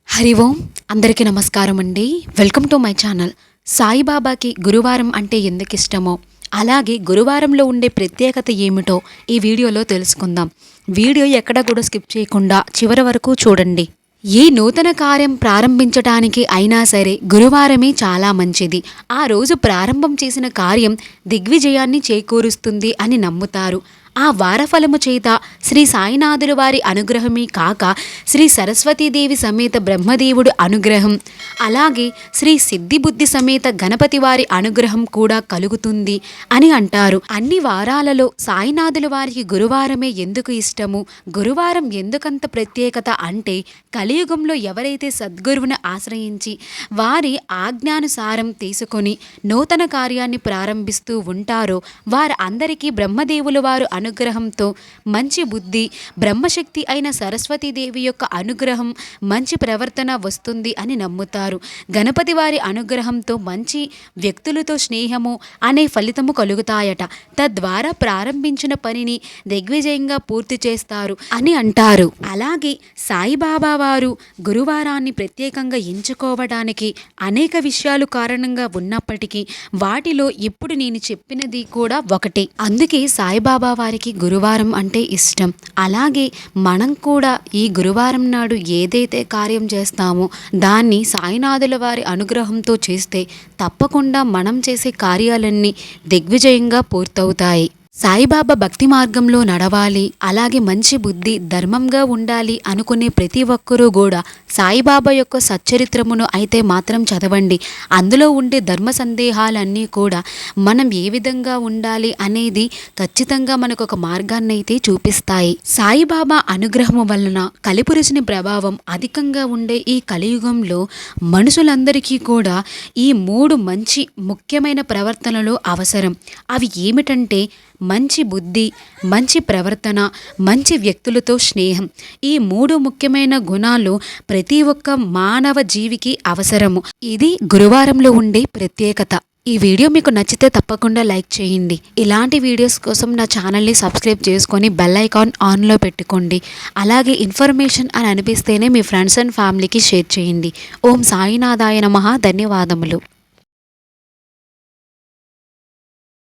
హరి ఓం. అందరికీ నమస్కారం అండి. Welcome to my channel. సాయిబాబాకి గురువారం అంటే ఎందుకు ఇష్టమో, అలాగే గురువారంలో ఉండే ప్రత్యేకత ఏమిటో ఈ వీడియోలో తెలుసుకుందాం. వీడియో ఎక్కడ కూడా స్కిప్ చేయకుండా చివరి వరకు చూడండి. ఏ నూతన కార్యం ప్రారంభించటానికి అయినా సరే గురువారమే చాలా మంచిది. ఆ రోజు ప్రారంభం చేసిన కార్యం దిగ్విజయాన్ని చేకూరుస్తుంది అని నమ్ముతారు. ఆ వారఫలము చేత శ్రీ సాయినాథుల వారి అనుగ్రహమే కాక శ్రీ సరస్వతీదేవి సమేత బ్రహ్మదేవుడు అనుగ్రహం, అలాగే శ్రీ సిద్ధిబుద్ధి సమేత గణపతి వారి అనుగ్రహం కూడా కలుగుతుంది అని అంటారు. అన్ని వారాలలో సాయినాథుల వారికి గురువారమే ఎందుకు ఇష్టము, గురువారం ఎందుకంత ప్రత్యేకత అంటే, కలియుగంలో ఎవరైతే సద్గురువును ఆశ్రయించి వారి ఆజ్ఞానుసారం తీసుకొని నూతన కార్యాన్ని ప్రారంభిస్తూ ఉంటారో వారందరికీ బ్రహ్మదేవుల వారు అనుగ్రహంతో మంచి బుద్ధి, బ్రహ్మశక్తి అయిన సరస్వతీదేవి యొక్క అనుగ్రహం, మంచి ప్రవర్తన వస్తుంది అని నమ్ముతారు. గణపతి వారి అనుగ్రహంతో మంచి వ్యక్తులతో స్నేహము అనే ఫలితము కలుగుతాయట. తద్వారా ప్రారంభించిన పనిని దిగ్విజయంగా పూర్తి చేస్తారు అని అంటారు. అలాగే సాయిబాబా వారు గురువారాన్ని ప్రత్యేకంగా ఎంచుకోవడానికి అనేక విషయాలు కారణంగా ఉన్నప్పటికీ వాటిలో ఇప్పుడు నేను చెప్పినది కూడా ఒకటి. అందుకే సాయిబాబా వారికి గురువారం అంటే ఇష్టం. అలాగే మనం కూడా ఈ గురువారం నాడు ఏదైతే కార్యం చేస్తామో దాన్ని సాయినాథుల వారి అనుగ్రహంతో చేస్తే తప్పకుండా మనం చేసే కార్యాలన్నీ దిగ్విజయంగా పూర్తవుతాయి. సాయిబాబా భక్తి మార్గంలో నడవాలి, అలాగే మంచి బుద్ధి ధర్మంగా ఉండాలి అనుకునే ప్రతి ఒక్కరూ కూడా సాయిబాబా యొక్క సచ్చరిత్రమును అయితే మాత్రం చదవండి. అందులో ఉండే ధర్మ సందేహాలన్నీ కూడా మనం ఏ విధంగా ఉండాలి అనేది ఖచ్చితంగా మనకు ఒక మార్గాన్ని అయితే చూపిస్తాయి. సాయిబాబా అనుగ్రహం వలన కలిపురుషుని ప్రభావం అధికంగా ఉండే ఈ కలియుగంలో మనుషులందరికీ కూడా ఈ 3 మంచి ముఖ్యమైన ప్రవర్తనలు అవసరం. అవి ఏమిటంటే మంచి బుద్ధి, మంచి ప్రవర్తన, మంచి వ్యక్తులతో స్నేహం. ఈ 3 ముఖ్యమైన గుణాలు ప్రతి ఒక్క మానవ జీవికి అవసరము. ఇది గురువారంలో ఉండే ప్రత్యేకత. ఈ వీడియో మీకు నచ్చితే తప్పకుండా లైక్ చేయండి. ఇలాంటి వీడియోస్ కోసం నా ఛానల్ని సబ్స్క్రైబ్ చేసుకొని బెల్ ఐకాన్ ఆన్లో పెట్టుకోండి. అలాగే ఇన్ఫర్మేషన్ అని అనిపిస్తేనే మీ ఫ్రెండ్స్ అండ్ ఫ్యామిలీకి షేర్ చేయండి. ఓం సాయినాథాయ నమః. ధన్యవాదములు.